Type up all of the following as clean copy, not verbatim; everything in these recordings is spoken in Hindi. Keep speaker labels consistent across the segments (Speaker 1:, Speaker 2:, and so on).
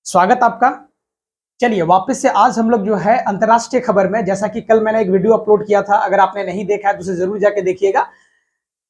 Speaker 1: स्वागत आपका। चलिए वापस से आज हम लोग जो है अंतर्राष्ट्रीय खबर में, जैसा कि कल मैंने एक वीडियो अपलोड किया था, अगर आपने नहीं देखा है तो उसे जरूर जाके देखिएगा,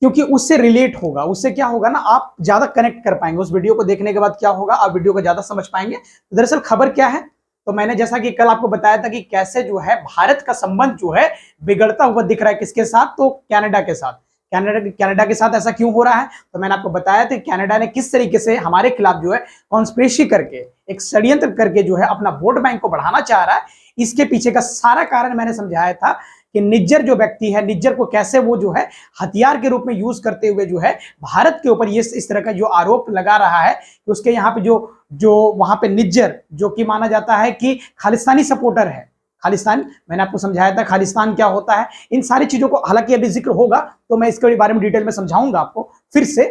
Speaker 1: क्योंकि उससे रिलेट होगा। उससे क्या होगा ना, आप ज्यादा कनेक्ट कर पाएंगे। उस वीडियो को देखने के बाद क्या होगा, आप वीडियो को ज्यादा समझ पाएंगे। तो दरअसल खबर क्या है, तो मैंने जैसा कि कल आपको बताया था कि कैसे जो है भारत का संबंध जो है बिगड़ता हुआ दिख रहा है। किसके साथ? तो कनाडा के साथ। कनाडा के साथ ऐसा क्यों हो रहा है? तो मैंने आपको बताया था कनाडा ने किस तरीके से हमारे खिलाफ जो है कॉन्स्पिरेसी करके, एक षड्यंत्र करके जो है अपना वोट बैंक को बढ़ाना चाह रहा है। इसके पीछे का सारा कारण मैंने समझाया था कि निज्जर जो व्यक्ति है, निज्जर को कैसे वो जो है हथियार के रूप में यूज करते हुए जो है भारत के ऊपर ये इस तरह का जो आरोप लगा रहा है कि उसके यहाँ पे जो जो वहां पे निज्जर, जो कि माना जाता है कि खालिस्तानी सपोर्टर है। खालिस्तान, मैंने आपको समझाया था खालिस्तान क्या होता है। इन सारी चीजों को हालांकि अभी जिक्र होगा तो मैं इसके बारे में डिटेल में समझाऊंगा आपको फिर से।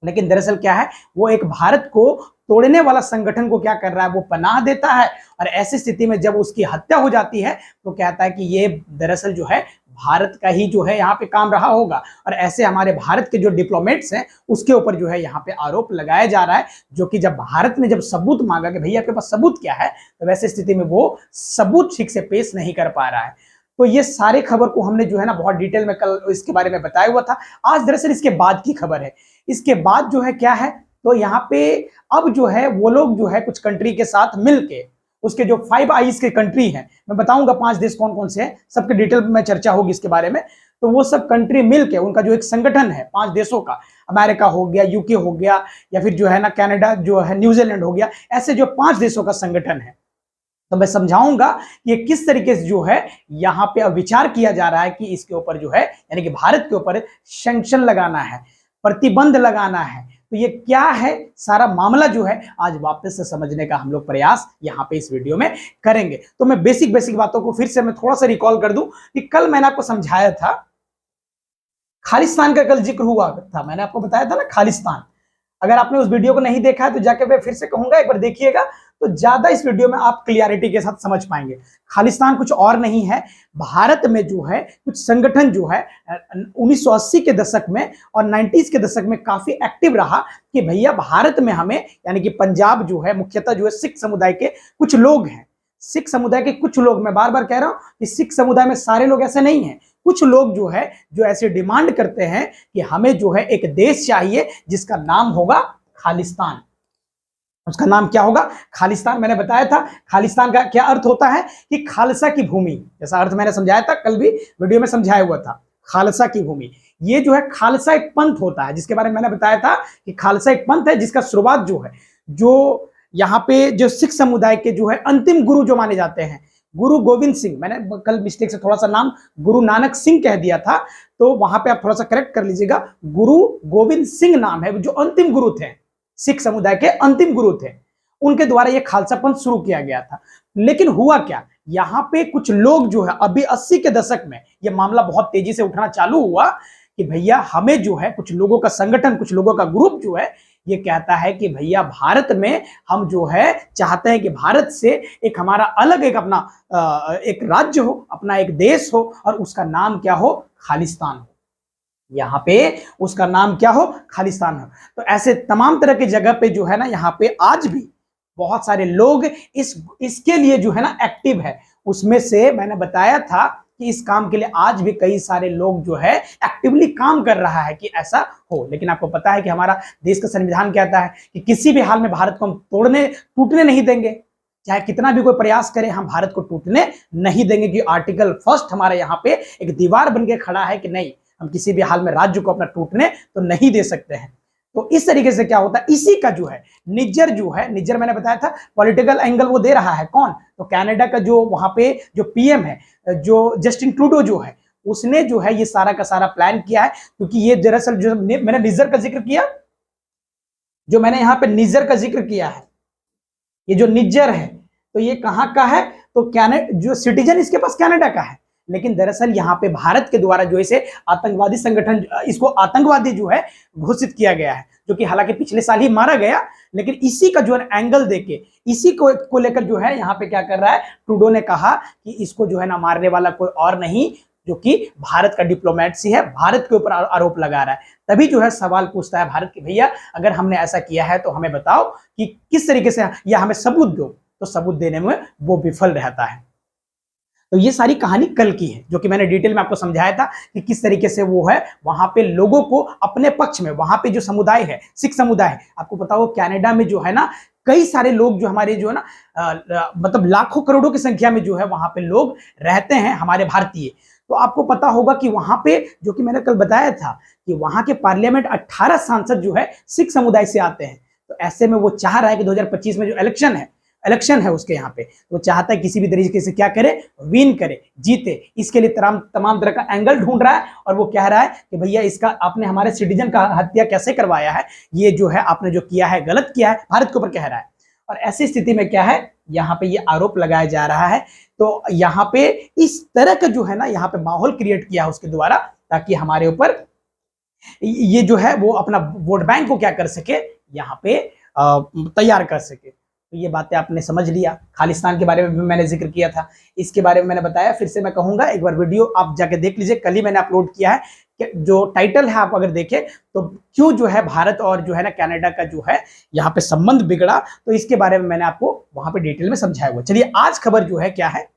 Speaker 1: लेकिन दरअसल क्या है, वो एक भारत को तोड़ने वाला संगठन को क्या कर रहा है, वो पनाह देता है। और ऐसी स्थिति में जब उसकी हत्या हो जाती है तो कहता है कि ये दरअसल जो है भारत का ही जो है यहाँ पे काम रहा होगा। और ऐसे हमारे भारत के जो डिप्लोमेट्स हैं उसके ऊपर जो है यहाँ पे आरोप लगाया जा रहा है, जो कि जब भारत ने जब सबूत मांगा कि भैया आपके पास सबूत क्या है, तो वैसे स्थिति में वो सबूत ठीक से पेश नहीं कर पा रहा है। तो ये सारे खबर को हमने जो है ना बहुत डिटेल में कल इसके बारे में बताया हुआ था। आज दरअसल इसके बाद की खबर है। इसके बाद जो है क्या है, तो यहाँ पे अब जो है वो लोग जो है कुछ कंट्री के साथ मिलके, उसके जो 5 आईज के कंट्री हैं, मैं बताऊंगा 5 देश कौन कौन से हैं, सबके डिटेल में चर्चा होगी इसके बारे में। तो वो सब कंट्री मिलके उनका जो एक संगठन है 5 देशों का, अमेरिका हो गया, यूके हो गया, या फिर जो है ना कनाडा जो है, न्यूजीलैंड हो गया, ऐसे जो 5 देशों का संगठन है। तो मैं समझाऊंगा कि ये किस तरीके से जो है यहाँ पे अब विचार किया जा रहा है कि इसके ऊपर जो है यानी कि भारत के ऊपर सैंक्शन लगाना है, प्रतिबंध लगाना है। तो ये क्या है सारा मामला जो है आज वापस से समझने का हम लोग प्रयास यहाँ पे इस वीडियो में करेंगे। तो मैं बेसिक बेसिक बातों को फिर से मैं थोड़ा सा रिकॉल कर दूं कि कल मैंने आपको समझाया था, खालिस्तान का कल जिक्र हुआ था। मैंने आपको बताया था ना खालिस्तान। अगर आपने उस वीडियो को नहीं देखा है तो जाके मैं फिर से कहूंगा एक बार देखिएगा, तो ज्यादा इस वीडियो में आप क्लियरिटी के साथ समझ पाएंगे। खालिस्तान कुछ और नहीं है, भारत में जो है कुछ संगठन जो है 1980 के दशक में और 90s के दशक में काफी एक्टिव रहा कि भैया भारत में हमें, यानी कि पंजाब जो है मुख्यतः जो है सिख समुदाय के कुछ लोग हैं। सिख समुदाय के कुछ लोग, मैं बार बार कह रहा हूं कि सिख समुदाय में सारे लोग ऐसे नहीं हैं। कुछ लोग जो है जो ऐसे डिमांड करते हैं कि हमें जो है एक देश चाहिए जिसका नाम होगा खालिस्तान। उसका नाम क्या होगा? खालिस्तान। मैंने बताया था खालिस्तान का क्या अर्थ होता है कि खालसा की भूमि, जैसा अर्थ मैंने समझाया था कल भी वीडियो में समझाया हुआ था, खालसा की भूमि। ये जो है खालसा एक पंथ होता है, जिसके बारे में मैंने बताया था कि खालसा एक पंथ है जिसका शुरुआत जो है, जो यहाँ पे जो सिख समुदाय के जो है अंतिम गुरु जो माने जाते हैं, गुरु गोविंद सिंह, मैंने कल मिस्टेक से थोड़ा सा नाम गुरु नानक सिंह कह दिया था, तो वहां पे आप थोड़ा सा करेक्ट कर लीजिएगा। गुरु गोविंद सिंह नाम है, जो अंतिम गुरु थे, सिख समुदाय के अंतिम गुरु थे, उनके द्वारा यह खालसा पंथ शुरू किया गया था। लेकिन हुआ क्या, यहाँ पे कुछ लोग जो है अभी 80 के दशक में यह मामला बहुत तेजी से उठना चालू हुआ कि भैया हमें जो है कुछ लोगों का संगठन, कुछ लोगों का ग्रुप जो है ये कहता है कि भैया भारत में हम जो है चाहते हैं कि भारत से एक हमारा अलग एक अपना एक राज्य हो, अपना एक देश हो, और उसका नाम क्या हो? खालिस्तान हो। यहाँ पे उसका नाम क्या हो? खालिस्तान हो। तो ऐसे तमाम तरह की जगह पे जो है ना, यहाँ पे आज भी बहुत सारे लोग इसके लिए जो है ना एक्टिव है। उसमें से मैंने बताया था कि इस काम के लिए आज भी कई सारे लोग जो है एक्टिवली काम कर रहा है कि ऐसा हो। लेकिन आपको पता है कि हमारा देश का संविधान कहता है कि किसी भी हाल में भारत को हम टूटने नहीं देंगे। चाहे कितना भी कोई प्रयास करे, हम भारत को टूटने नहीं देंगे, कि आर्टिकल 1 हमारे यहाँ पे एक दीवार बन के खड़ा है कि नहीं, हम किसी भी हाल में राज्य को अपना टूटने तो नहीं दे सकते हैं। तो इस तरीके से क्या होता है, इसी का जो है निज्जर जो है, निज्जर मैंने बताया था पॉलिटिकल एंगल वो दे रहा है। कौन? तो कनाडा का जो वहां पे जो पीएम है, जो जस्टिन ट्रूडो जो है, उसने जो है ये सारा का सारा प्लान किया है। क्योंकि ये दरअसल जो मैंने निज्जर का जिक्र किया, जो मैंने यहाँ पे निज्जर का जिक्र किया है, ये जो निज्जर है तो ये कहाँ का है? तो कनाडा, जो सिटीजन इसके पास कनाडा का है, लेकिन दरअसल यहाँ पे भारत के द्वारा जो इसे आतंकवादी संगठन, इसको आतंकवादी जो है घोषित किया गया है, जो कि हालांकि पिछले साल ही मारा गया। लेकिन इसी का जो है एंगल देके, इसी को लेकर जो है यहाँ पे क्या कर रहा है, ट्रूडो ने कहा कि इसको जो है ना मारने वाला कोई और नहीं, जो कि भारत का डिप्लोमेट सी है, भारत के ऊपर आरोप लगा रहा है। तभी जो है सवाल पूछता है भारत कि भैया अगर हमने ऐसा किया है तो हमें बताओ कि किस तरीके से, या हमें सबूत दो, तो सबूत देने में वो विफल रहता है। तो ये सारी कहानी कल की है, जो कि मैंने डिटेल में आपको समझाया था कि किस तरीके से वो है वहां पे लोगों को अपने पक्ष में, वहां पे जो समुदाय है, सिख समुदाय है, आपको पता हो कनाडा में जो है ना कई सारे लोग जो हमारे जो है ना मतलब लाखों करोड़ों की संख्या में जो है वहां पे लोग रहते हैं हमारे भारतीय। तो आपको पता होगा कि वहां पे, जो कि मैंने कल बताया था कि वहां के पार्लियामेंट 18 सांसद जो है सिख समुदाय से आते हैं। तो ऐसे में वो चाह रहा है कि 2025 में जो इलेक्शन है उसके यहाँ पे वो चाहता है किसी भी तरीके से क्या करे, विन करे, जीते। इसके लिए तमाम तरह का एंगल ढूंढ रहा है और वो कह रहा है कि भैया इसका आपने हमारे सिटीजन का हत्या कैसे करवाया है, ये जो है आपने जो किया है गलत किया है, भारत के ऊपर कह रहा है। और ऐसी स्थिति में क्या है, यहाँ पे ये आरोप लगाया जा रहा है। तो यहाँ पे इस तरह का जो है ना यहाँ पे माहौल क्रिएट किया है उसके द्वारा, ताकि हमारे ऊपर ये जो है वो अपना वोट बैंक को क्या कर सके, यहाँ पे तैयार कर सके। तो ये बातें आपने समझ लिया। खालिस्तान के बारे में भी मैंने जिक्र किया था, इसके बारे में मैंने बताया, फिर से मैं कहूंगा एक बार वीडियो आप जाके देख लीजिए, कल ही मैंने अपलोड किया है कि जो टाइटल है आप अगर देखें तो क्यों जो है भारत और जो है ना कनाडा का जो है यहाँ पे संबंध बिगड़ा, तो इसके बारे में मैंने आपको वहां पे डिटेल में समझाया हुआ। चलिए आज खबर जो है क्या है,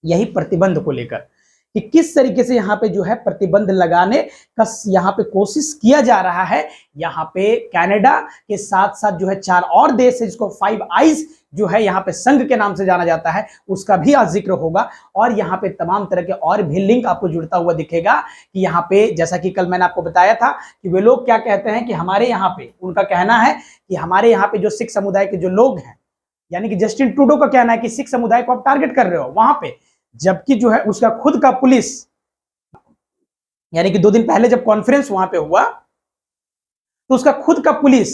Speaker 1: यही प्रतिबंध को लेकर कि किस तरीके से यहाँ पे जो है प्रतिबंध लगाने का यहाँ पे कोशिश किया जा रहा है। यहाँ पे कनाडा के साथ साथ जो है 4 और देश है जिसको 5 आइज जो है यहाँ पे संघ के नाम से जाना जाता है, उसका भी आज जिक्र होगा। और यहाँ पे तमाम तरह के और भी लिंक आपको जुड़ता हुआ दिखेगा कि यहाँ पे, जैसा कि कल मैंने आपको बताया था कि वे लोग क्या कहते हैं कि हमारे यहाँ पे, उनका कहना है कि हमारे यहाँ पे जो सिख समुदाय के जो लोग हैं, यानी कि जस्टिन ट्रूडो का कहना है कि सिख समुदाय को आप टारगेट कर रहे हो वहां पे, जबकि जो है उसका खुद का पुलिस, यानी कि 2 दिन पहले जब कॉन्फ्रेंस वहां पे हुआ तो उसका खुद का पुलिस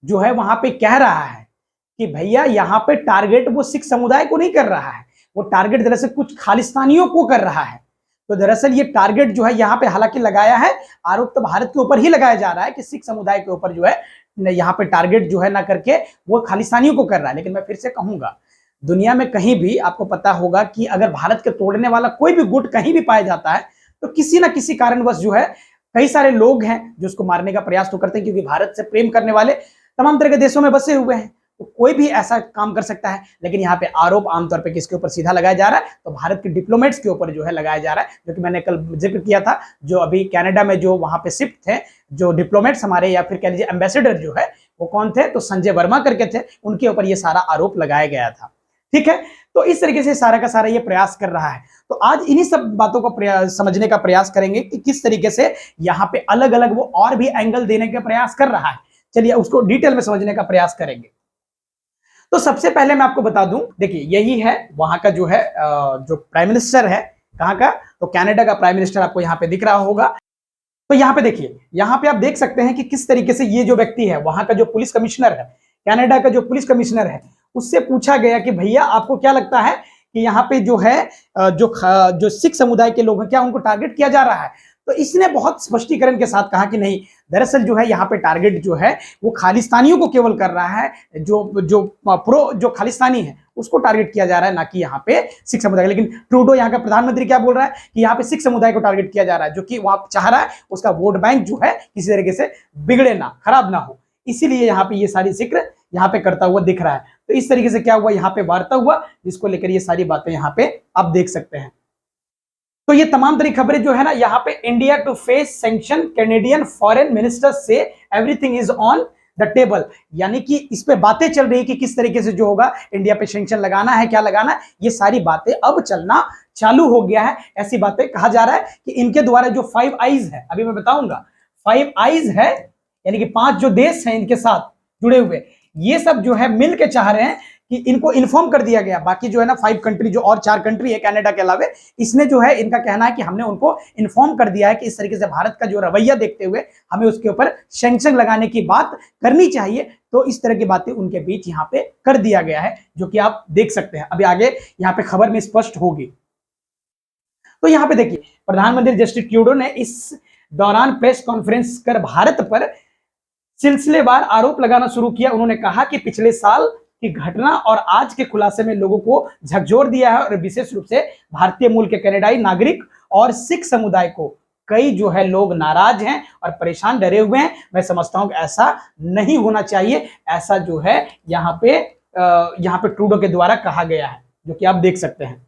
Speaker 1: जो है वहां पे कह रहा है कि भैया यहाँ पे टारगेट वो सिख समुदाय को नहीं कर रहा है, वो टारगेट दरअसल कुछ खालिस्तानियों को कर रहा है। तो दरअसल ये टारगेट जो है यहाँ पे हालांकि लगाया है, आरोप तो भारत के ऊपर ही लगाया जा रहा है कि सिख समुदाय के ऊपर जो है यहाँ पे टारगेट जो है ना करके वो खालिस्तानियों को कर रहा है। लेकिन मैं फिर से कहूंगा, दुनिया में कहीं भी आपको पता होगा कि अगर भारत के तोड़ने वाला कोई भी गुट कहीं भी पाया जाता है तो किसी ना किसी कारणवश जो है कई सारे लोग हैं जो उसको मारने का प्रयास तो करते हैं, क्योंकि भारत से प्रेम करने वाले तमाम तरह के देशों में बसे हुए हैं, तो कोई भी ऐसा काम कर सकता है। लेकिन यहाँ पे आरोप आमतौर पे किसके ऊपर सीधा लगाया जा रहा है, तो भारत के डिप्लोमेट्स के ऊपर जो है लगाया जा रहा है, जो कि मैंने कल जिक्र किया था। जो अभी कनाडा में जो वहां पे शिफ्ट थे जो डिप्लोमेट्स हमारे, या फिर कह लीजिए एम्बेसडर जो है, वो कौन थे, तो संजय वर्मा करके थे, उनके ऊपर ये सारा आरोप लगाया गया था। ठीक है, तो इस तरीके से सारा का सारा ये प्रयास कर रहा है। तो आज इन्हीं सब बातों को समझने का प्रयास करेंगे कि किस तरीके से यहाँ पे अलग अलग वो और भी एंगल देने का प्रयास कर रहा है। चलिए उसको डिटेल में समझने का प्रयास करेंगे। तो सबसे पहले मैं आपको बता दूं, देखिए यही है वहां का जो है जो प्राइम मिनिस्टर है, कहां का, तो कनाडा का प्राइम मिनिस्टर आपको यहाँ पे दिख रहा होगा। तो यहाँ पे देखिए, यहाँ पे आप देख सकते हैं कि किस तरीके से ये जो व्यक्ति है, वहां का जो पुलिस कमिश्नर है, कनाडा का जो पुलिस कमिश्नर है, उससे पूछा गया कि भैया आपको क्या लगता है कि यहाँ पे जो है जो सिख समुदाय के लोग हैं, क्या उनको टारगेट किया जा रहा है। तो इसने बहुत स्पष्टीकरण के साथ कहा कि नहीं, दरअसल जो है यहाँ पे टारगेट जो है वो खालिस्तानियों को केवल कर रहा है, जो खालिस्तानी है उसको टारगेट किया जा रहा है, ना कि यहाँ पे सिख समुदाय। लेकिन ट्रूडो यहाँ का प्रधानमंत्री क्या बोल रहा है कि यहाँ पे सिख समुदाय को टारगेट किया जा रहा है, जो कि वहां चाह रहा है उसका वोट बैंक जो है किसी तरीके से बिगड़े ना, खराब ना हो, इसीलिए यहाँ पे ये सारी जिक्र यहाँ पे करता हुआ दिख रहा है। तो इस तरीके से क्या हुआ, यहाँ पे वार्ता हुआ, जिसको लेकर ये सारी बातें यहाँ पे आप देख सकते हैं। तो ये तमाम तरह खबरें जो है ना, यहाँ पे India to face sanction, Canadian foreign minister से everything is on the table, यानी कि इस पे बातें चल रही है कि किस तरीके से जो होगा इंडिया पे सैंक्शन लगाना है, क्या लगाना है, ये सारी बातें अब चलना चालू हो गया है। ऐसी बातें कहा जा रहा है कि इनके द्वारा जो 5 आइज है, अभी मैं बताऊंगा, 5 आइज है, यानी कि 5 जो देश हैं इनके साथ जुड़े हुए, ये सब जो है मिल के चाह रहे हैं कि इनको इन्फॉर्म कर दिया गया। बाकी जो है ना 5 कंट्री, जो और 4 कंट्री है कनाडा के अलावे, इसने जो है, इनका कहना है कि हमने उनको इन्फॉर्म कर दिया है कि इस तरीके से भारत का जो रवैया देखते हुए हमें उसके ऊपर सैंक्शन लगाने की बात करनी चाहिए। तो इस तरह की बातें उनके बीच यहाँ पे कर दिया गया है, जो कि आप देख सकते हैं। अभी आगे यहाँ पे खबर में स्पष्ट होगी। तो यहाँ पे देखिए, प्रधानमंत्री जस्टिन ट्रूडो ने इस दौरान प्रेस कॉन्फ्रेंस कर भारत पर सिलसिलेवार आरोप लगाना शुरू किया। उन्होंने कहा कि पिछले साल की घटना और आज के खुलासे में लोगों को झकझोर दिया है और विशेष रूप से भारतीय मूल के कनाडाई नागरिक और सिख समुदाय को कई जो है लोग नाराज हैं और परेशान, डरे हुए हैं। मैं समझता हूं कि ऐसा नहीं होना चाहिए। ऐसा जो है यहाँ पे ट्रूडो के द्वारा कहा गया है, जो कि आप देख सकते हैं।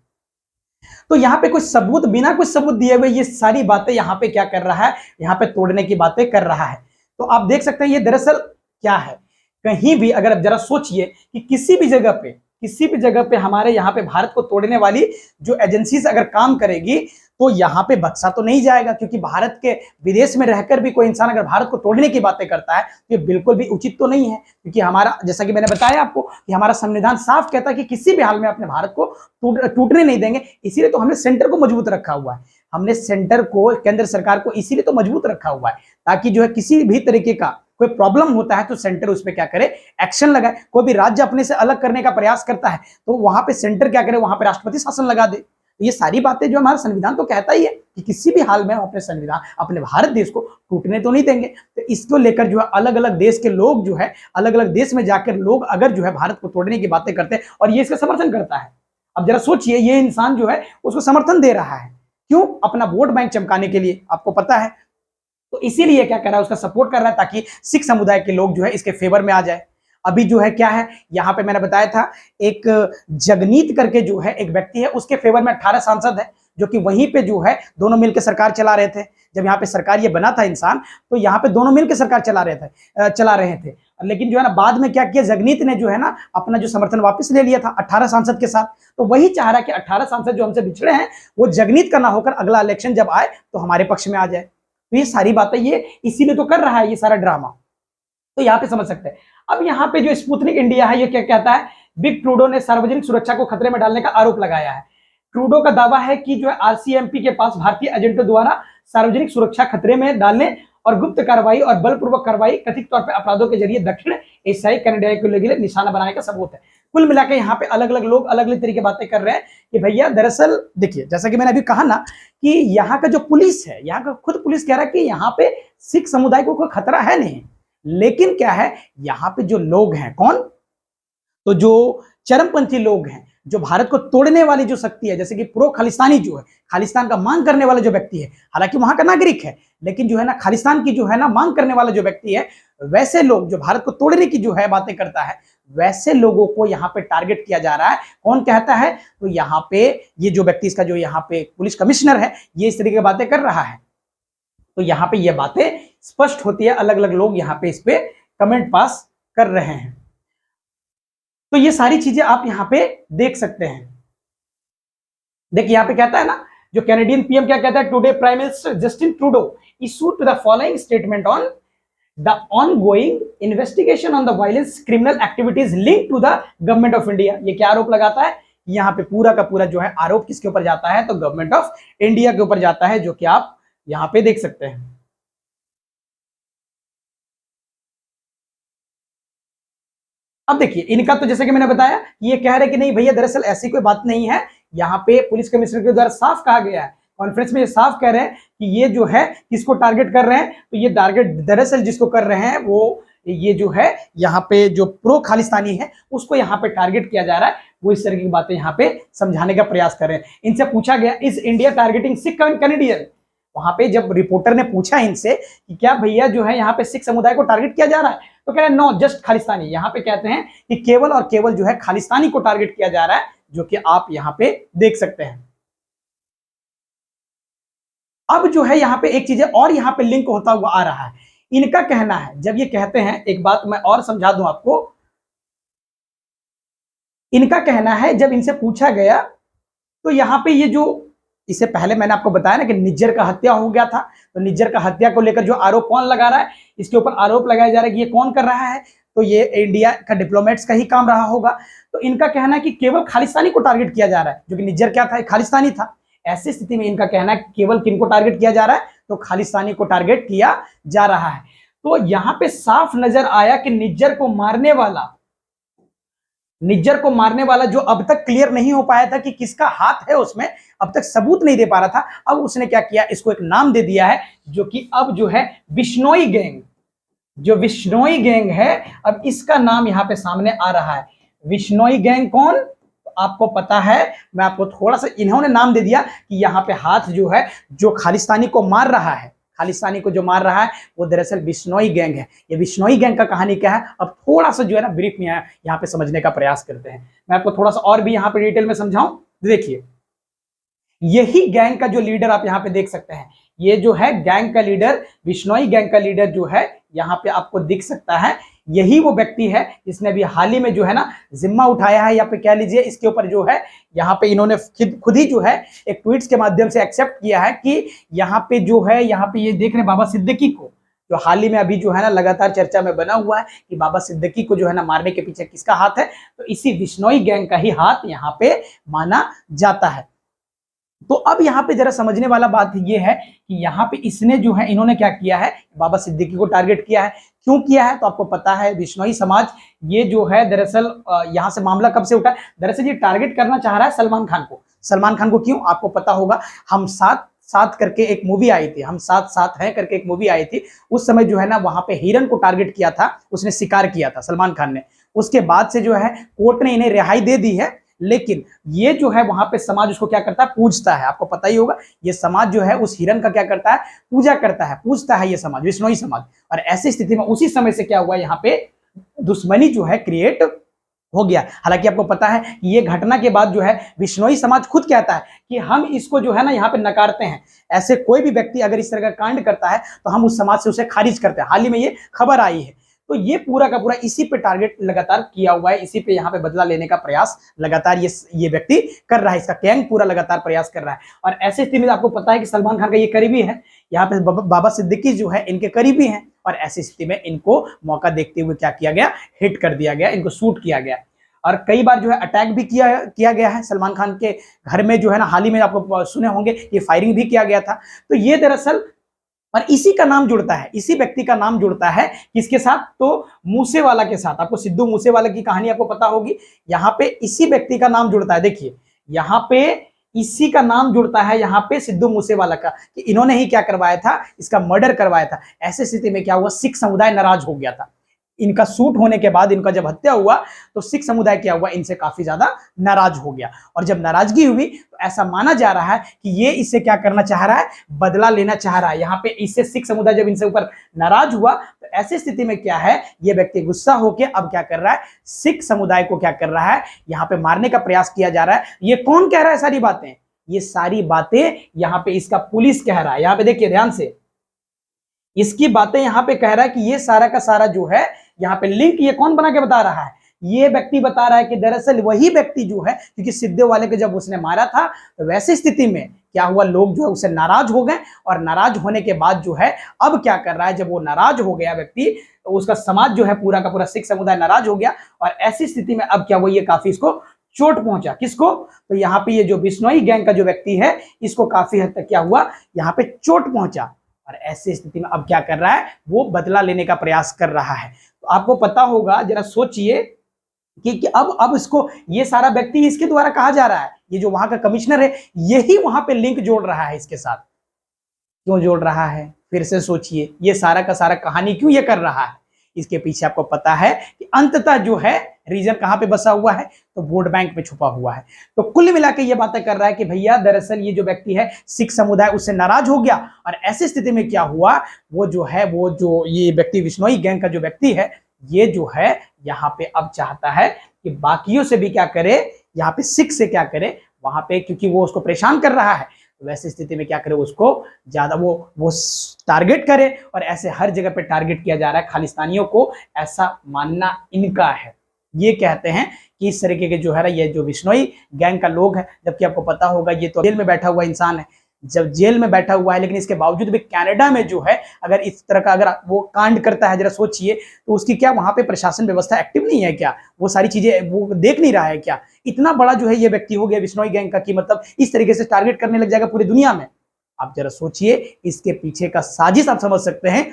Speaker 1: तो यहाँ पे कुछ सबूत, बिना कुछ सबूत दिए हुए ये सारी बातें यहाँ पे क्या कर रहा है, यहाँ पे तोड़ने की बातें कर रहा है। तो आप देख सकते हैं ये दरअसल क्या है। कहीं भी अगर आप जरा सोचिए कि किसी भी जगह पे हमारे यहाँ पे भारत को तोड़ने वाली जो एजेंसीज अगर काम करेगी तो यहाँ पे बख्शा तो नहीं जाएगा, क्योंकि भारत के विदेश में रहकर भी कोई इंसान अगर भारत को तोड़ने की बातें करता है तो ये बिल्कुल भी उचित तो नहीं है। क्योंकि हमारा, जैसा कि मैंने बताया आपको, कि हमारा संविधान साफ कहता है कि किसी भी हाल में अपने भारत को टूटने नहीं देंगे। इसीलिए तो हमने सेंटर को मजबूत रखा हुआ है। हमने सेंटर को, केंद्र सरकार को इसीलिए तो मजबूत रखा हुआ है, ताकि जो है किसी भी तरीके का कोई प्रॉब्लम होता है तो सेंटर उस पर क्या करे, एक्शन लगाए। कोई भी राज्य अपने से अलग करने का प्रयास करता है तो वहां पे सेंटर क्या करे, वहां पे राष्ट्रपति शासन लगा दे। ये सारी बातें जो हमारा संविधान तो कहता ही है कि किसी भी हाल में हम अपने संविधान, अपने भारत देश को टूटने तो नहीं देंगे। तो इसको लेकर जो है अलग अलग देश के लोग जो है, अलग अलग देश में जाकर लोग अगर जो है भारत को तोड़ने की बातें करते हैं और ये इसका समर्थन करता है, अब जरा सोचिए, ये इंसान जो है उसको समर्थन दे रहा है, क्यों? अपना वोट बैंक चमकाने के लिए, आपको पता है। तो इसीलिए क्या कर रहा है, उसका सपोर्ट कर रहा है ताकि सिख समुदाय के लोग जो है इसके फेवर में आ जाए। अभी जो है क्या है, यहाँ पे मैंने बताया था एक जगनीत करके जो है एक व्यक्ति है, उसके फेवर में 18 सांसद है, जो कि वहीं पे जो है दोनों मिलकर सरकार चला रहे थे। जब यहाँ पे सरकार ये बना था इंसान, तो यहाँ पे दोनों मिलकर सरकार चला रहे थे। लेकिन जो है ना बाद में क्या किया, जगनीत ने जो है ना अपना जो समर्थन वापस ले लिया था 18 सांसद के साथ। तो वही चाह रहा है कि 18 सांसद जो हमसे बिछड़े हैं वो जगनीत का ना होकर अगला इलेक्शन जब आए तो हमारे पक्ष में आ जाए। तो ये सारी बातें ये इसीलिए तो कर रहा है, ये सारा ड्रामा। तो यहाँ पे समझ सकते हैं। अब यहाँ पे जो स्पुतनिक इंडिया है ये क्या कहता है, बिग ट्रूडो ने सार्वजनिक सुरक्षा को खतरे में डालने का आरोप लगाया है। ट्रूडो का दावा है कि जो है आरसीएमपी के पास भारतीय एजेंटों द्वारा सार्वजनिक सुरक्षा खतरे में डालने और गुप्त कार्रवाई और बलपूर्वक कार्रवाई, कथित तौर पर अपराधों के जरिए दक्षिण एशियाई कनाडाई के लिए निशाना बनाने का सबूत है। कुल मिलाकर यहाँ पे अलग अलग लोग अलग अलग तरीके बातें कर रहे हैं कि भैया दरअसल देखिए, जैसा कि मैंने अभी कहा ना कि यहाँ का जो पुलिस है, यहाँ का खुद पुलिस कह रहा है कि यहाँ पे सिख समुदाय को कोई खतरा है नहीं। लेकिन क्या है, यहाँ पे जो लोग हैं, कौन? तो जो चरमपंथी लोग हैं, जो भारत को तोड़ने वाली जो शक्ति है, जैसे कि प्रो खालिस्तानी जो है, खालिस्तान का मांग करने वाला जो व्यक्ति है, हालांकि वहां का नागरिक है, लेकिन जो है ना खालिस्तान की जो है ना मांग करने वाला जो व्यक्ति है, वैसे लोग जो भारत को तोड़ने की जो है बातें करता है, वैसे लोगों को यहाँ पे टारगेट किया जा रहा है। कौन कहता है? तो यहाँ पे ये जो व्यक्ति, इसका जो यहाँ पे पुलिस कमिश्नर है, ये इस तरीके की बातें कर रहा है। तो यहाँ पे ये बातें स्पष्ट होती है, अलग अलग लोग यहाँ पे इस पे कमेंट पास कर रहे हैं। तो ये सारी चीजें आप यहाँ पे देख सकते हैं। देखिए यहाँ पे कहता है ना, जो कैनेडियन पीएम क्या कहता है, today prime minister Justin Trudeau issued the following statement on the ongoing investigation on the violence criminal activities link to the government of India. ये क्या आरोप लगाता है? यहाँ पे पूरा का पूरा जो है आरोप किसके ऊपर जाता है? तो गवर्नमेंट ऑफ इंडिया के ऊपर जाता है, जो कि आप यहाँ पे देख सकते हैं। अब देखिए इनका तो जैसे कि मैंने बताया, ये कह रहे कि नहीं भैया दरअसल ऐसी कोई बात नहीं है। यहाँ पे पुलिस कमिश्नर के द्वारा साफ कहा गया है, कॉन्फ्रेंस में ये साफ कह रहे हैं कि ये जो है किसको टारगेट कर रहे हैं, तो ये टारगेट दरअसल जिसको कर रहे हैं वो ये जो है यहाँ पे जो प्रो खालिस्तानी है उसको यहाँ पे टारगेट किया जा रहा है। वो इस तरह की बातें यहाँ पे समझाने का प्रयास कर रहे हैं। इनसे पूछा गया, is India targeting Sikh Canadian? वहां पे जब रिपोर्टर ने पूछा इनसे कि क्या भैया जो है यहाँ पे सिख समुदाय को टारगेट किया जा रहा है, तो कह रहे हैं नो जस्ट खालिस्तानी। यहाँ पे कहते हैं कि केवल और केवल जो है खालिस्तानी को टारगेट किया जा रहा है, जो कि आप यहाँ पे देख सकते हैं। अब जो है यहाँ पे एक चीज और यहाँ पे लिंक होता हुआ आ रहा है। इनका कहना है, जब ये कहते हैं, एक बात मैं और समझा दूं आपको, इनका कहना है जब इनसे पूछा गया तो यहाँ पे ये जो, इससे पहले मैंने आपको बताया ना कि निज्जर का हत्या हो गया था, तो निज्जर का हत्या को लेकर जो आरोप कौन लगा रहा है, इसके ऊपर आरोप लगाया जा रहा है कि ये कौन कर रहा है, तो ये इंडिया का डिप्लोमेट्स का ही काम रहा होगा। तो इनका कहना है कि केवल खालिस्तानी को टारगेट किया जा रहा है, जो कि निज्जर क्या था, खालिस्तानी था। ऐसी स्थिति में इनका कहना है केवल किनको टारगेट किया जा रहा है, तो खालिस्तानी को टारगेट किया जा रहा है। तो यहाँ पे साफ नजर आया कि निज्जर को मारने वाला जो अब तक क्लियर नहीं हो पाया था कि किसका हाथ है उसमें, अब तक सबूत नहीं दे पा रहा था। अब उसने क्या किया, इसको एक नाम दे दिया है, जो कि अब जो है बिश्नोई गैंग, जो बिश्नोई गैंग है, अब इसका नाम यहां पे सामने आ रहा है। बिश्नोई गैंग कौन? तो आपको पता है, मैं आपको थोड़ा सा, इन्होंने नाम दे दिया कि यहाँ पे हाथ जो है, जो खालिस्तानी को मार रहा है, खालिस्तानी को जो मार रहा है वो दरअसल बिश्नोई गैंग है। ये बिश्नोई गैंग का कहानी क्या है, अब थोड़ा सा जो है ना ब्रीफ में यहाँ पे समझने का प्रयास करते हैं। मैं आपको थोड़ा सा और भी यहाँ पे डिटेल में समझाऊं। देखिए, यही गैंग का जो लीडर आप यहाँ पे देख सकते हैं, ये जो है गैंग का लीडर, बिश्नोई गैंग का लीडर जो है यहाँ पे आपको दिख सकता है, यही वो व्यक्ति है जिसने अभी हाल ही में जो है ना जिम्मा उठाया है, या पे कह लीजिए इसके ऊपर जो है यहाँ पे इन्होंने खुद ही जो है एक ट्वीट्स के माध्यम से एक्सेप्ट किया है कि यहाँ पे जो है, यहाँ पे ये देख रहे बाबा सिद्दीकी को, जो हाल ही में अभी जो है ना लगातार चर्चा में बना हुआ है कि बाबा सिद्दीकी को जो है ना मारने के पीछे किसका हाथ है, तो इसी बिश्नोई गैंग का ही हाथ यहाँ पे माना जाता है। तो अब यहाँ पे जरा समझने वाला बात ये है कि यहाँ पे इसने जो है, इन्होंने क्या किया है, बाबा सिद्दीकी को टारगेट किया है। क्यों किया है, तो आपको पता है बिश्नोई समाज ये जो है दरअसल यहाँ से मामला कब से उठा है, दरअसल ये टारगेट करना चाह रहा है सलमान खान को। सलमान खान को क्यों, आपको पता होगा, हम साथ साथ करके एक मूवी आई थी, हम साथ साथ हैं करके एक मूवी आई थी, उस समय जो है ना वहां पे हिरन को टारगेट किया था, उसने शिकार किया था सलमान खान ने। उसके बाद से जो है कोर्ट ने इन्हें रिहाई दे दी है, लेकिन ये जो है वहां पे समाज उसको क्या करता है, पूजता है। आपको पता ही होगा, ये समाज जो है उस हिरन का क्या करता है, पूजा करता है, पूजता है ये समाज, बिश्नोई समाज। और ऐसी स्थिति में उसी समय से क्या हुआ, यहाँ पे दुश्मनी जो है क्रिएट हो गया। हालांकि आपको पता है कि ये घटना के बाद जो है बिश्नोई समाज खुद कहता है कि हम इसको जो है ना यहाँ पे नकारते हैं, ऐसे कोई भी व्यक्ति अगर इस तरह का कांड करता है तो हम उस समाज से उसे खारिज करते हैं। हाल ही में ये खबर आई है, तो ये पूरा का पूरा इसी पे टारगेट लगातार किया हुआ है, इसी पे यहाँ पे बदला लेने का प्रयास लगातार ये व्यक्ति कर रहा है, इसका गैंग पूरा लगातार प्रयास कर रहा है। और ऐसे स्थिति में आपको पता है कि सलमान खान का ये करीबी है, यहाँ पे बाबा सिद्दीकी जो है इनके करीबी हैं, और ऐसी स्थिति में इनको मौका देखते हुए क्या किया गया, हिट कर दिया गया, इनको शूट किया गया। और कई बार जो है अटैक भी किया गया है सलमान खान के घर में, जो है ना हाल ही में आपको सुने होंगे ये फायरिंग भी किया गया था। तो ये दरअसल, और इसी का नाम जुड़ता है, इसी व्यक्ति का नाम जुड़ता है किसके साथ, तो मूसेवाला के साथ। आपको सिद्धू मूसेवाला की कहानी आपको पता होगी, यहाँ पे इसी व्यक्ति का नाम जुड़ता है। देखिए यहाँ पे इसी का नाम जुड़ता है, यहाँ पे सिद्धू मूसेवाला का, कि इन्होंने ही क्या करवाया था, इसका मर्डर करवाया था। ऐसे स्थिति में क्या हुआ, सिख समुदाय नाराज हो गया था। इनका शूट होने के बाद, इनका जब हत्या हुआ तो सिख समुदाय क्या हुआ, इनसे काफी ज्यादा नाराज हो गया। और जब नाराजगी हुई तो ऐसा माना जा रहा है कि ये इससे क्या करना चाह रहा है, बदला लेना चाह रहा है। यहाँ पे इससे सिख समुदाय जब इनसे ऊपर नाराज हुआ तो ऐसी स्थिति में क्या है, ये व्यक्ति गुस्सा होकर अब क्या कर रहा है, सिख समुदाय को क्या कर रहा है, यहाँ पे मारने का प्रयास किया जा रहा है। ये कौन कह रहा है सारी बातें, ये सारी बातें यहाँ पे इसका पुलिस कह रहा है। यहाँ पे देखिए ध्यान से, इसकी बातें यहाँ पे कह रहा है कि ये सारा का सारा जो है यहाँ पे लिंक ये कौन बना के बता रहा है, ये व्यक्ति बता रहा है कि दरअसल वही व्यक्ति जो है, क्योंकि सिद्धू वाले को जब उसने मारा था तो वैसी स्थिति में क्या हुआ, लोग जो है उससे नाराज हो गए, और नाराज होने के बाद जो है अब क्या कर रहा है, जब वो नाराज हो गया व्यक्ति, तो उसका समाज जो है पूरा का पूरा सिख समुदाय नाराज हो गया। और ऐसी स्थिति में अब क्या हुआ, ये काफी इसको चोट पहुंचा, किसको, तो यहाँ पे ये जो बिश्नोई गैंग का जो व्यक्ति है, इसको काफी हद तक क्या हुआ, यहाँ पे चोट पहुंचा। और ऐसी स्थिति में अब क्या कर रहा है, वो बदला लेने का प्रयास कर रहा है। तो आपको पता होगा, जरा सोचिए कि अब इसको, ये सारा व्यक्ति इसके द्वारा कहा जा रहा है, ये जो वहां का कमिश्नर है यही वहां पे लिंक जोड़ रहा है इसके साथ। क्यों जोड़ रहा है, फिर से सोचिए, ये सारा का सारा कहानी क्यों ये कर रहा है, इसके पीछे आपको पता है कि अंततः जो है रीजन कहां पे बसा हुआ है, तो वोट बैंक में छुपा हुआ है। तो कुल मिला के ये बातें कर रहा है कि भैया दरअसल ये जो व्यक्ति है सिख समुदाय उससे नाराज हो गया, और ऐसी स्थिति में क्या हुआ, वो जो ये व्यक्ति बिश्नोई गैंग का जो व्यक्ति है, ये जो है यहाँ पे अब चाहता है कि बाकियों से भी क्या करे, यहाँ पे सिख से क्या करे वहां पे, क्योंकि वो उसको परेशान कर रहा है, वैसी स्थिति में क्या करे, उसको ज्यादा वो टारगेट करे। और ऐसे हर जगह पे टारगेट किया जा रहा है खालिस्तानियों को, ऐसा मानना इनका है। ये कहते हैं कि इस तरीके के जो है ना, ये जो बिश्नोई गैंग का लोग है, जबकि आपको पता होगा ये तो जेल में बैठा हुआ इंसान है, जब जेल में बैठा हुआ है, लेकिन इसके बावजूद भी कनाडा में जो है अगर इस तरह का अगर वो कांड करता है, जरा सोचिए, तो उसकी क्या वहां पे प्रशासन व्यवस्था एक्टिव नहीं है क्या, वो सारी चीजें वो देख नहीं रहा है क्या। इतना बड़ा जो है ये व्यक्ति हो गया बिश्नोई गैंग का, कि मतलब इस तरीके से टारगेट करने लग जाएगा पूरी दुनिया में। आप जरा सोचिए, इसके पीछे का साजिश आप समझ सकते हैं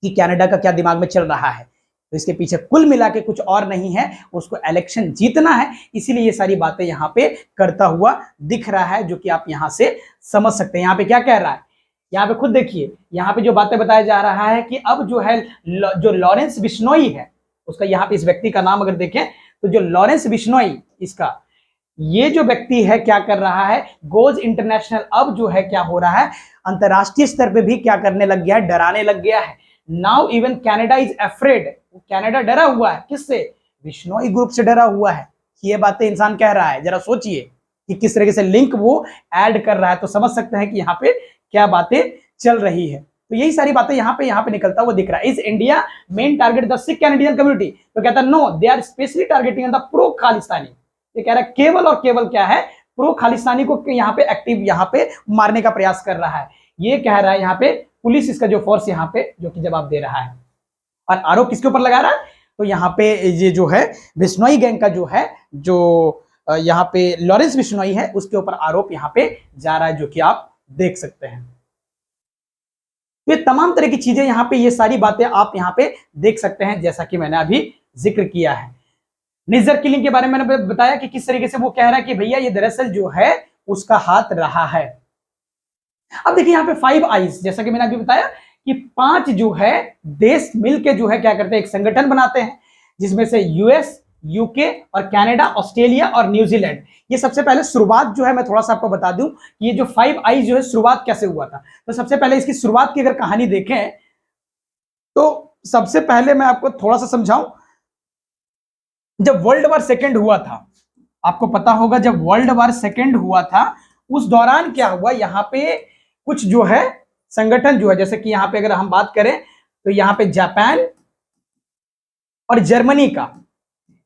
Speaker 1: कि कनाडा का क्या दिमाग में चल रहा है। तो इसके पीछे कुल मिला के कुछ और नहीं है, उसको इलेक्शन जीतना है, इसीलिए ये सारी बातें यहाँ पे करता हुआ दिख रहा है, जो कि आप यहाँ से समझ सकते हैं। यहाँ पे क्या कह रहा है, यहाँ पे खुद देखिए, यहाँ पे जो बातें बताया जा रहा है कि अब जो है जो लॉरेंस बिश्नोई है, उसका यहाँ पे इस व्यक्ति का नाम अगर देखें तो जो लॉरेंस बिश्नोई, इसका ये जो व्यक्ति है क्या कर रहा है, गोज इंटरनेशनल अब जो है क्या हो रहा है, अंतरराष्ट्रीय स्तर पे भी क्या करने लग गया है, डराने लग गया है। Now even Canada is afraid, Canada डरा हुआ है, किससे, बिश्नोई ग्रुप से डरा हुआ है। ये बातें इंसान कह रहा है, जरा सोचिए कि किस तरीके से लिंक वो ऐड कर रहा है, तो समझ सकते हैं कि यहाँ पे क्या बातें चल रही है। तो यही सारी बातें यहाँ पे निकलता हुआ दिख रहा है। Is India main target the Sikh Canadian community, तो कहता है no they are specially targeting the pro Khalistani. ये कह रहा है केवल और केवल क्या है, प्रो खालिस्तानी को यहाँ पे एक्टिव यहाँ पे मारने का प्रयास कर रहा है। ये कह रहा है यहाँ पे पुलिस, इसका जो फोर्स यहाँ पे जो कि जवाब दे रहा है। और आरोप किसके ऊपर लगा रहा है, तो यहाँ पे ये जो है बिश्नोई गैंग का जो है, जो यहाँ पे लॉरेंस बिश्नोई है, उसके ऊपर आरोप यहाँ पे जा रहा है, जो कि आप देख सकते हैं। तो ये तमाम तरह की चीजें यहाँ पे, ये सारी बातें आप यहाँ पे देख सकते हैं, जैसा कि मैंने अभी जिक्र किया है। निजर किलिंग के बारे में मैंने बताया कि किस तरीके से वो कह रहा है कि भैया ये दरअसल जो है उसका हाथ रहा है। अब देखिए यहाँ पे 5 आइज, जैसा कि मैंने अभी बताया कि 5 जो है देश मिलके जो है क्या करते हैं, एक संगठन बनाते हैं, जिसमें से यूएस, यूके और कनाडा, ऑस्ट्रेलिया और न्यूजीलैंड। ये सबसे पहले शुरुआत जो है, मैं थोड़ा सा आपको बता दूं कि ये जो 5 आइज जो है शुरुआत कैसे हुआ था। तो सबसे पहले इसकी शुरुआत की अगर कहानी देखें तो सबसे पहले मैं आपको थोड़ा सा समझाऊं, जब वर्ल्ड वार सेकेंड हुआ था, आपको पता होगा जब वर्ल्ड वार सेकेंड हुआ था उस दौरान क्या हुआ, यहाँ पे कुछ जो है संगठन जो है, जैसे कि यहाँ पे अगर हम बात करें तो यहाँ पे जापान और जर्मनी का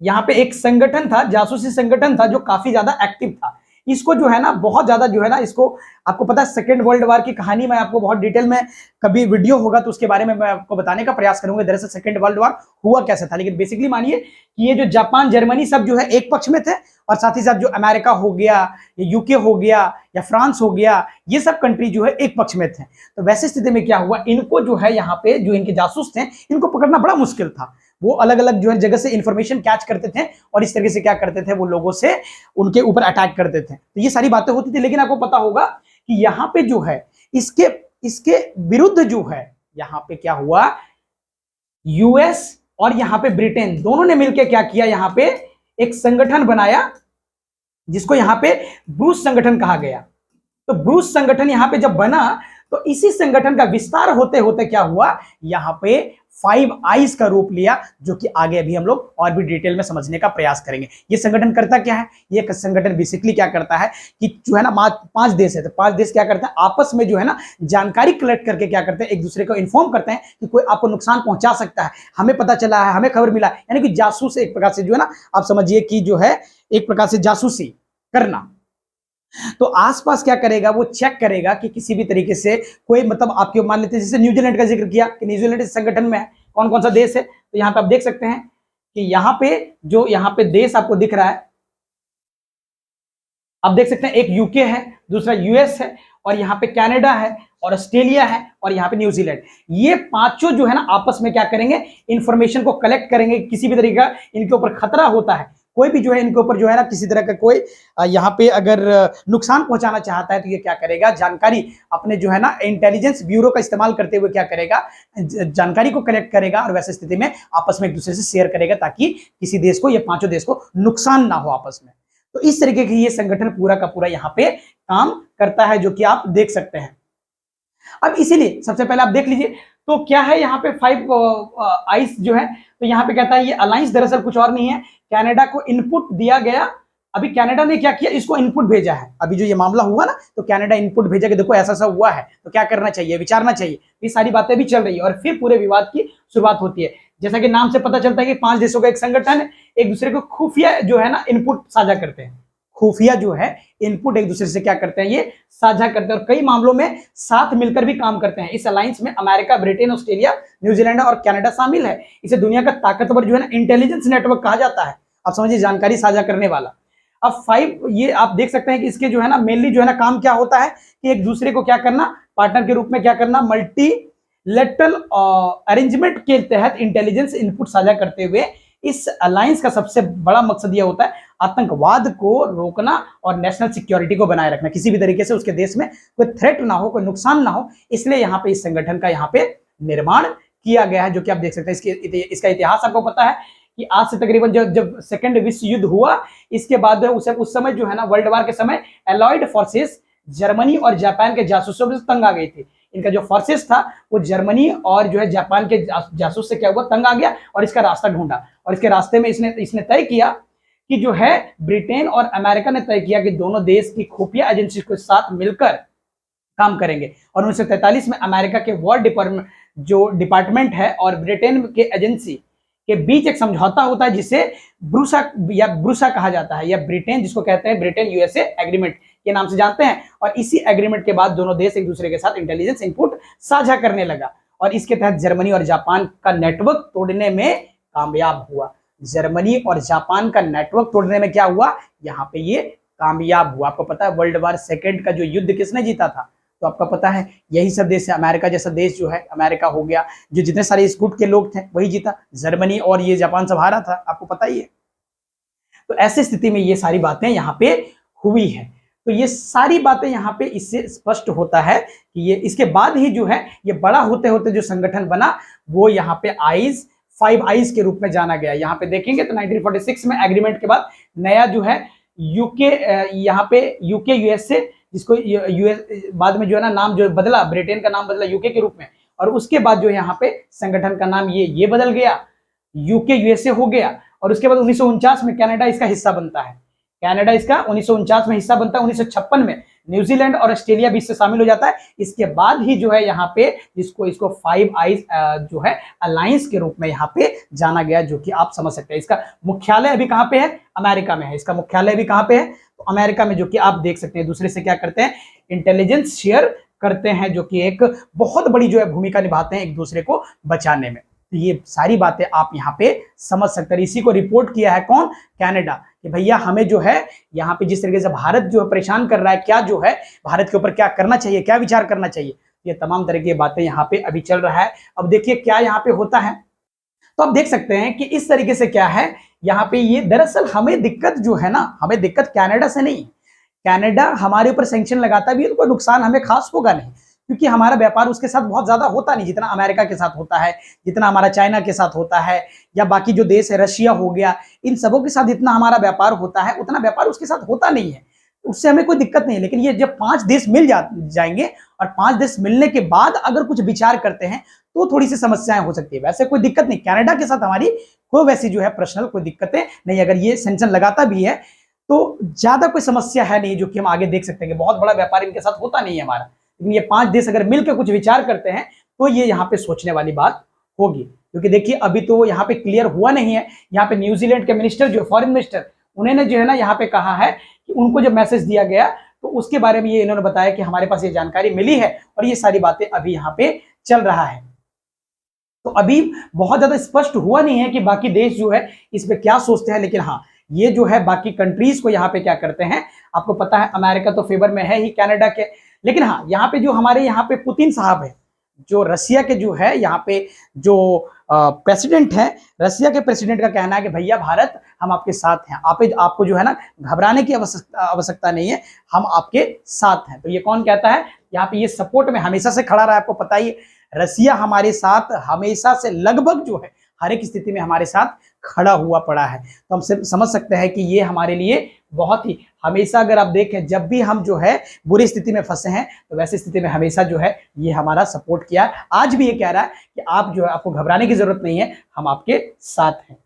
Speaker 1: यहाँ पे एक संगठन था, जासूसी संगठन था, जो काफी ज्यादा एक्टिव था। इसको जो है ना बहुत ज्यादा जो है ना, इसको आपको पता है सेकेंड वर्ल्ड वार की कहानी मैं आपको बहुत डिटेल में, कभी वीडियो होगा तो उसके बारे में मैं आपको बताने का प्रयास करूंगा दरअसल सेकेंड वर्ल्ड वार हुआ कैसे था। लेकिन बेसिकली मानिए कि ये जो जापान जर्मनी सब जो है एक पक्ष में थे, और साथ ही साथ जो अमेरिका हो गया या यूके हो गया या फ्रांस हो गया, ये सब कंट्री जो है एक पक्ष में थे। तो वैसी स्थिति में क्या हुआ, इनको जो है यहाँ पे जो इनके जासूस थे, इनको पकड़ना बड़ा मुश्किल था। वो अलग अलग जो है जगह से इंफॉर्मेशन कैच करते थे और इस तरीके से क्या करते थे, वो लोगों से उनके ऊपर अटैक करते थे। तो ये सारी बातें होती थी। लेकिन आपको पता होगा कि यहाँ पे जो है इसके विरुद्ध जो है यहाँ पे क्या हुआ, यूएस और यहाँ पे ब्रिटेन दोनों ने मिलकर क्या किया, यहाँ पे एक संगठन बनाया जिसको यहाँ पे ब्रूस संगठन कहा गया। तो ब्रूस संगठन यहाँ पे जब बना तो इसी संगठन का विस्तार होते होते क्या हुआ, यहाँ पे 5 आइज का रूप लिया, जो कि आगे अभी हम लोग और भी डिटेल में समझने का प्रयास करेंगे। ये संगठन करता क्या है, ये संगठन बेसिकली क्या करता है कि जो है ना 5 देश है, तो 5 देश क्या करते हैं, आपस में जो है ना जानकारी कलेक्ट करके क्या करते हैं, एक दूसरे को इन्फॉर्म करते हैं कि कोई आपको नुकसान पहुंचा सकता है, हमें पता चला है, हमें खबर मिला है। यानी कि जासूस एक प्रकार से जो है ना, आप समझिए कि जो है एक प्रकार से जासूसी करना। तो आसपास क्या करेगा, वो चेक करेगा कि किसी भी तरीके से कोई, मतलब आपके मान लेते हैं जैसे न्यूजीलैंड का जिक्र किया कि न्यूजीलैंड इस संगठन में है, कौन कौन सा देश है, तो यहाँ पे आप देख सकते हैं कि यहाँ पे देश आपको दिख रहा है, आप देख सकते हैं एक यूके है, दूसरा यूएस है, और यहाँ पे कनाडा है, और ऑस्ट्रेलिया है, और यहाँ पे न्यूजीलैंड। ये पांचों जो है ना आपस में क्या करेंगे, इंफॉर्मेशन को कलेक्ट करेंगे। किसी भी तरीके का इनके ऊपर खतरा होता है, कोई भी जो है इनके ऊपर जो है ना किसी तरह का कोई यहाँ पे अगर नुकसान पहुंचाना चाहता है, तो ये क्या करेगा, जानकारी अपने जो है ना इंटेलिजेंस ब्यूरो का इस्तेमाल करते हुए क्या करेगा, जानकारी को कलेक्ट करेगा और वैसे स्थिति में आपस में एक दूसरे से शेयर करेगा, ताकि किसी देश को, ये पांचों देश को नुकसान ना हो आपस में। तो इस तरीके की ये संगठन पूरा का पूरा यहाँ पे काम करता है, जो कि आप देख सकते हैं। अब इसीलिए सबसे पहले आप देख लीजिए तो क्या है यहाँ पे 5 आइज जो है, तो यहाँ पे कहता है ये अलायंस दरअसल कुछ और नहीं है, कनाडा को इनपुट दिया गया। अभी कनाडा ने क्या किया, इसको इनपुट भेजा है। अभी जो ये मामला हुआ ना, तो कनाडा इनपुट भेजा कि देखो ऐसा ऐसा हुआ है, तो क्या करना चाहिए, विचारना चाहिए। ये सारी बातें भी चल रही है और फिर पूरे विवाद की शुरुआत होती है। जैसा कि नाम से पता चलता है कि 5 देशों का एक संगठन है, एक दूसरे को खुफिया जो है ना इनपुट साझा करते हैं। खुफिया जो है इनपुट एक दूसरे से क्या करते हैं, ये साझा करते हैं, और कई मामलों में साथ मिलकर भी काम करते हैं। इस अलायंस में अमेरिका, ब्रिटेन, ऑस्ट्रेलिया, न्यूजीलैंड और कनाडा शामिल है। इसे दुनिया का ताकतवर जो है ना इंटेलिजेंस नेटवर्क कहा जाता है। आप समझिए, जानकारी साझा करने वाला। अब 5 ये आप देख सकते हैं कि इसके जो है ना मेनली जो है ना काम क्या होता है कि एक दूसरे को क्या करना, पार्टनर के रूप में क्या करना, मल्टी लेटरल अरेंजमेंट के तहत इंटेलिजेंस इनपुट साझा करते हुए इस अलायंस का सबसे बड़ा मकसद यह होता है आतंकवाद को रोकना और नेशनल सिक्योरिटी को बनाए रखना। किसी भी तरीके से उसके देश में कोई थ्रेट ना हो, कोई नुकसान ना हो, इसलिए यहाँ पे इस संगठन का यहाँ पे निर्माण किया गया है, जो कि आप देख सकते हैं। इसका इतिहास आपको पता है कि आज से तकरीबन जब सेकंड विश्व युद्ध हुआ, इसके बाद उस समय जो है ना वर्ल्ड वार के समय एलॉयड फोर्सेस जर्मनी और जापान के जासूसों से तंग आ गई थी। इनका जो फोर्सेस था वो जर्मनी और जो है जापान के जासूस से क्या हुआ, तंग आ गया और इसका रास्ता ढूंढा। और इसके रास्ते में इसने तय किया कि जो है ब्रिटेन और अमेरिका ने तय किया कि दोनों देश की खुफिया एजेंसी के साथ मिलकर काम करेंगे। और 1943 में अमेरिका के वॉर डिपार्टमेंट है और ब्रिटेन के एजेंसी के बीच एक समझौता होता है जिसे ब्रूसा कहा जाता है, या ब्रिटेन जिसको कहते हैं ब्रिटेन यूएसए एग्रीमेंट के नाम से जानते हैं। और इसी एग्रीमेंट के बाद दोनों देश एक दूसरे के साथ इंटेलिजेंस इनपुट साझा करने लगा और इसके तहत जर्मनी और जापान का नेटवर्क तोड़ने में कामयाब हुआ। जर्मनी और जापान का नेटवर्क तोड़ने में क्या हुआ, यहाँ पे ये कामयाब हुआ। आपको पता है वर्ल्ड वार सेकेंड का जो युद्ध किसने जीता था, तो आपका पता है यही सब देश है। अमेरिका जैसा देश जो है, अमेरिका हो गया, जो जितने सारे इस गुट के लोग थे वही जीता। जर्मनी और ये जापान सब हारा था, आपको पता ही है। तो ऐसी स्थिति में ये सारी बातें यहाँ पे हुई है। तो ये सारी बातें यहाँ पे इससे स्पष्ट होता है कि ये इसके बाद ही जो है ये बड़ा होते होते जो संगठन बना वो यहाँ पे आईज, 5 आईज के रूप में जाना गया। यहाँ पे देखेंगे तो 1946 में एग्रीमेंट के बाद नया जो है यूके, यहाँ पे यूके यूएसए, जिसको यूएस बाद में जो है ना नाम जो बदला, ब्रिटेन का नाम बदला यूके के रूप में, और उसके बाद जो यहाँ पे संगठन का नाम ये बदल गया, यूके यूएसए हो गया। और उसके बाद 1949 में कनाडा इसका हिस्सा बनता है। कनाडा इसका 1949 में हिस्सा बनता है। 1956 में न्यूजीलैंड और ऑस्ट्रेलिया भी इससे शामिल हो जाता है। इसके बाद ही जो है यहाँ पे इसको 5 आईज जो है अलायंस के रूप में यहाँ पे जाना गया, जो कि आप समझ सकते हैं। इसका मुख्यालय अभी कहाँ पे है, अमेरिका में है। इसका मुख्यालय भी कहाँ पे है, तो अमेरिका में, जो कि आप देख सकते हैं दूसरे से क्या करते हैं, इंटेलिजेंस शेयर करते हैं, जो कि एक बहुत बड़ी जो है भूमिका निभाते हैं एक दूसरे को बचाने में। तो ये सारी बातें आप यहाँ पे समझ सकते हैं। इसी को रिपोर्ट किया है कौन, कनाडा, कि भैया हमें जो है यहाँ पे जिस तरीके से भारत जो है परेशान कर रहा है, क्या जो है भारत के ऊपर क्या करना चाहिए, क्या विचार करना चाहिए, ये तमाम तरह की बातें यहाँ पे अभी चल रहा है। अब देखिए क्या यहाँ पे होता है, तो आप देख सकते हैं कि इस तरीके से क्या है यहाँ पे, ये दरअसल हमें दिक्कत जो है ना, हमें दिक्कत कनाडा से नहीं। कनाडा हमारे ऊपर सैंक्शन लगाता भी है तो कोई नुकसान हमें खास होगा नहीं, क्योंकि हमारा व्यापार उसके साथ बहुत ज्यादा होता नहीं, जितना अमेरिका के साथ होता है, जितना हमारा चाइना के साथ होता है, या बाकी जो देश है रशिया हो गया, इन सबों के साथ जितना हमारा व्यापार होता है उतना व्यापार उसके साथ होता नहीं है। उससे हमें कोई दिक्कत नहीं है। लेकिन ये जब 5 देश मिल जाएंगे और 5 देश मिलने के बाद अगर कुछ विचार करते हैं तो थोड़ी सी समस्याएं हो सकती है। वैसे कोई दिक्कत नहीं, कनाडा के साथ हमारी कोई वैसी जो है पर्सनल कोई दिक्कतें नहीं। अगर ये सैंक्शन लगाता भी है तो ज्यादा कोई समस्या है नहीं, जो कि हम आगे देख सकते हैं कि बहुत बड़ा व्यापार इनके साथ होता नहीं है हमारा। लेकिन ये 5 देश अगर मिलकर कुछ विचार करते हैं तो ये यहाँ पे सोचने वाली बात होगी, क्योंकि देखिए अभी तो यहाँ पे क्लियर हुआ नहीं है। यहाँ पे न्यूजीलैंड के मिनिस्टर जो फॉरेन मिनिस्टर, उन्होंने जो है ना यहाँ पे कहा है कि उनको जब मैसेज दिया गया तो उसके बारे में ये इन्होंने बताया कि हमारे पास ये जानकारी मिली है और ये सारी बातें अभी यहाँ पे चल रहा है। तो अभी बहुत ज्यादा स्पष्ट हुआ नहीं है कि बाकी देश जो है इस पे क्या सोचते हैं। लेकिन हाँ, ये जो है बाकी कंट्रीज को यहाँ पे क्या करते हैं, आपको पता है अमेरिका तो फेवर में है ही कनाडा के। लेकिन हाँ, यहाँ पे जो हमारे यहाँ पे पुतिन साहब है, जो रसिया के जो है यहाँ पे जो प्रेसिडेंट है, रसिया के प्रेसिडेंट का कहना है कि भैया भारत हम आपके साथ हैं, आपको जो है ना घबराने की आवश्यकता नहीं है, हम आपके साथ हैं। तो ये कौन कहता है, यहाँ पे ये सपोर्ट में हमेशा से खड़ा रहा है। आपको पता ही, रसिया हमारे साथ हमेशा से लगभग जो है हर एक स्थिति में हमारे साथ खड़ा हुआ पड़ा है। तो हम समझ सकते हैं कि ये हमारे लिए बहुत ही, हमेशा अगर आप देखें जब भी हम जो है बुरी स्थिति में फंसे हैं तो वैसी स्थिति में हमेशा जो है ये हमारा सपोर्ट किया। आज भी ये कह रहा है कि आप जो है, आपको घबराने की जरूरत नहीं है, हम आपके साथ हैं।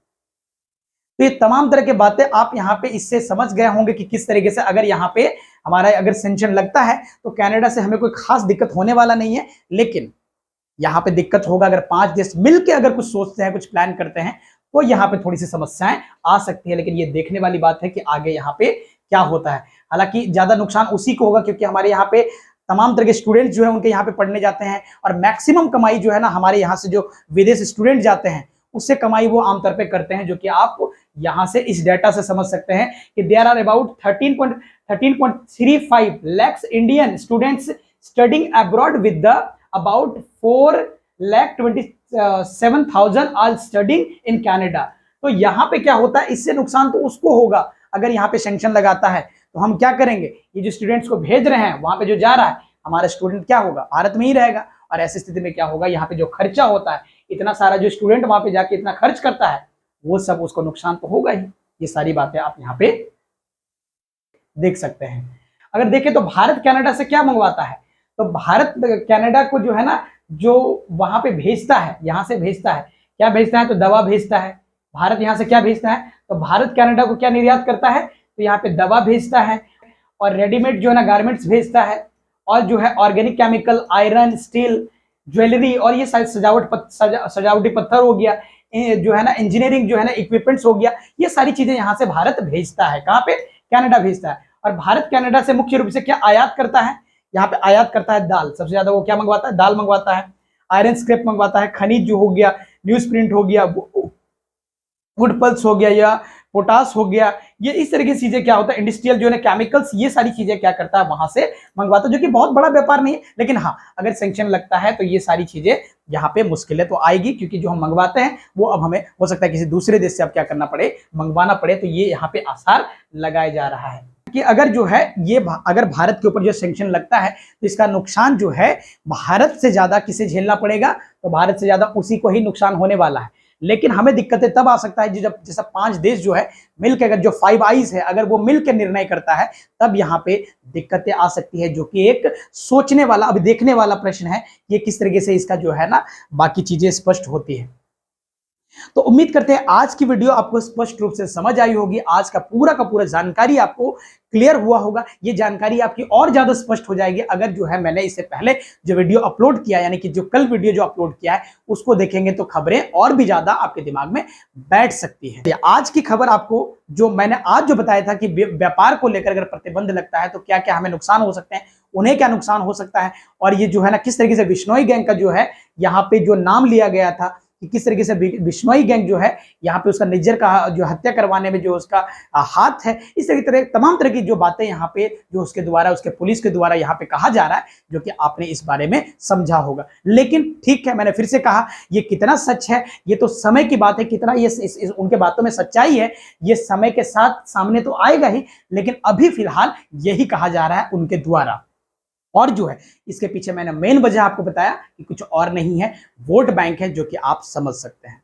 Speaker 1: तो ये तमाम तरह की बातें आप यहाँ पे इससे समझ गए होंगे कि किस तरीके से अगर यहाँ पे हमारा अगर सैंक्शन लगता है तो कनाडा से हमें कोई खास दिक्कत होने वाला नहीं है। लेकिन यहाँ पे दिक्कत होगा अगर 5 देश मिलकर अगर कुछ सोचते हैं, कुछ प्लान करते हैं, तो यहाँ पे थोड़ी सी समस्याएं आ सकती है। लेकिन ये देखने वाली बात है कि आगे यहाँ पे क्या होता है। हालांकि ज्यादा नुकसान उसी को होगा क्योंकि हमारे यहाँ पे तमाम तरह के स्टूडेंट्स जो है उनके यहाँ पे पढ़ने जाते हैं और मैक्सिमम कमाई जो है ना हमारे यहाँ से जो विदेश स्टूडेंट जाते हैं उससे कमाई वो आमतौर पे करते हैं, जो कि आप यहाँ से इस डेटा से समझ सकते हैं कि there are about 13.35 lakhs Indian students studying abroad with the about 4,27,000 are studying in Canada. तो यहाँ पे क्या होता है, इससे नुकसान तो उसको होगा अगर यहाँ पे सैंक्शन लगाता है। तो हम क्या करेंगे, ये जो स्टूडेंट्स को भेज रहे हैं वहां पे जो जा रहा है, हमारा स्टूडेंट क्या होगा, भारत में ही रहेगा। और ऐसी स्थिति में क्या होगा, यहाँ पे जो खर्चा होता है, इतना सारा जो स्टूडेंट वहां पे जाके इतना खर्च करता है, वो सब उसको नुकसान तो होगा ही। ये सारी बातें आप यहाँ पे देख सकते हैं। अगर देखें तो भारत कनाडा से क्या मंगवाता है, तो भारत कनाडा को जो है ना, जो वहां पे भेजता है, यहां से भेजता है, क्या भेजता है, तो दवा भेजता है। भारत यहां से क्या भेजता है, तो भारत कनाडा को क्या निर्यात करता है, तो यहाँ पे दवा भेजता है, और रेडीमेड जो है ना गारमेंट्स भेजता है, और जो है organic chemical, iron, steel, jewellery, और ये सारी सजावटी पत्थर हो गया, जो है ना इंजीनियरिंग जो है ना इक्विपमेंट्स हो गया, ये सारी चीजें यहाँ से भारत भेजता है। कहाँ पे, कनाडा भेजता है। और भारत कनाडा से मुख्य रूप से क्या आयात करता है, यहाँ पे आयात करता है दाल, सबसे ज्यादा वो क्या मंगवाता है, दाल मंगवाता है, आयरन स्क्रैप मंगवाता है, खनिज जो हो गया, न्यूज प्रिंट हो गया, वुड पल्स हो गया, या पोटास हो गया, ये इस तरह की चीजें क्या होता है, इंडस्ट्रियल जो है केमिकल्स, ये सारी चीजें क्या करता है, वहां से मंगवाता है, जो कि बहुत बड़ा व्यापार नहीं है, लेकिन हाँ अगर सैंक्शन लगता है तो ये सारी चीजें यहाँ पे मुश्किलें तो आएगी, क्योंकि जो हम मंगवाते हैं वो अब हमें हो सकता है किसी दूसरे देश से अब क्या करना पड़े, मंगवाना पड़े। तो ये यहाँ पे आसार लगाया जा रहा है कि अगर जो है ये अगर भारत के ऊपर जो सैंक्शन लगता है तो इसका नुकसान जो है भारत से ज्यादा किसे झेलना पड़ेगा, तो भारत से ज्यादा उसी को ही नुकसान होने वाला है। लेकिन हमें दिक्कतें तब आ सकता है जब जैसा 5 देश जो है मिलकर, अगर जो 5 आईज है अगर वो मिलकर निर्णय करता है, तब यहाँ पे दिक्कतें आ सकती है, जो कि एक सोचने वाला, अब देखने वाला प्रश्न है, ये किस तरीके से इसका जो है ना बाकी चीजें स्पष्ट होती है। तो उम्मीद करते हैं आज की वीडियो आपको स्पष्ट रूप से समझ आई होगी, आज का पूरा जानकारी आपको क्लियर हुआ होगा। ये जानकारी आपकी और ज्यादा स्पष्ट हो जाएगी अगर जो है मैंने इससे पहले जो वीडियो अपलोड किया, यानी कि जो कल वीडियो जो अपलोड किया है उसको देखेंगे, तो खबरें और भी ज्यादा आपके दिमाग में बैठ सकती है। आज की खबर आपको जो मैंने आज जो बताया था कि व्यापार को लेकर अगर प्रतिबंध लगता है तो क्या क्या हमें नुकसान हो सकते हैं, उन्हें क्या नुकसान हो सकता है, और ये जो है ना किस तरीके से बिश्नोई गैंग का जो है यहाँ पे जो नाम लिया गया था कि किस तरीके से बिश्नोई गैंग जो है यहाँ पे उसका निज्जर का जो हत्या करवाने में जो उसका हाथ है, इस तरह तमाम तरह की जो बातें यहाँ पे जो उसके द्वारा, उसके पुलिस के द्वारा यहाँ पे कहा जा रहा है, जो कि आपने इस बारे में समझा होगा। लेकिन ठीक है, मैंने फिर से कहा ये कितना सच है ये तो समय की बात है, कितना ये उनके बातों में सच्चाई है ये समय के साथ सामने तो आएगा ही, लेकिन अभी फिलहाल यही कहा जा रहा है उनके द्वारा। और जो है इसके पीछे मैंने मेन वजह आपको बताया कि कुछ और नहीं है, वोट बैंक है, जो कि आप समझ सकते हैं।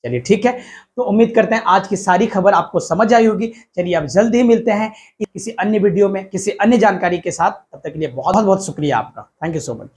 Speaker 1: चलिए ठीक है, तो उम्मीद करते हैं आज की सारी खबर आपको समझ आई होगी। चलिए अब जल्द ही मिलते हैं किसी अन्य वीडियो में किसी अन्य जानकारी के साथ, तब तक के लिए बहुत बहुत शुक्रिया आपका। Thank you so much.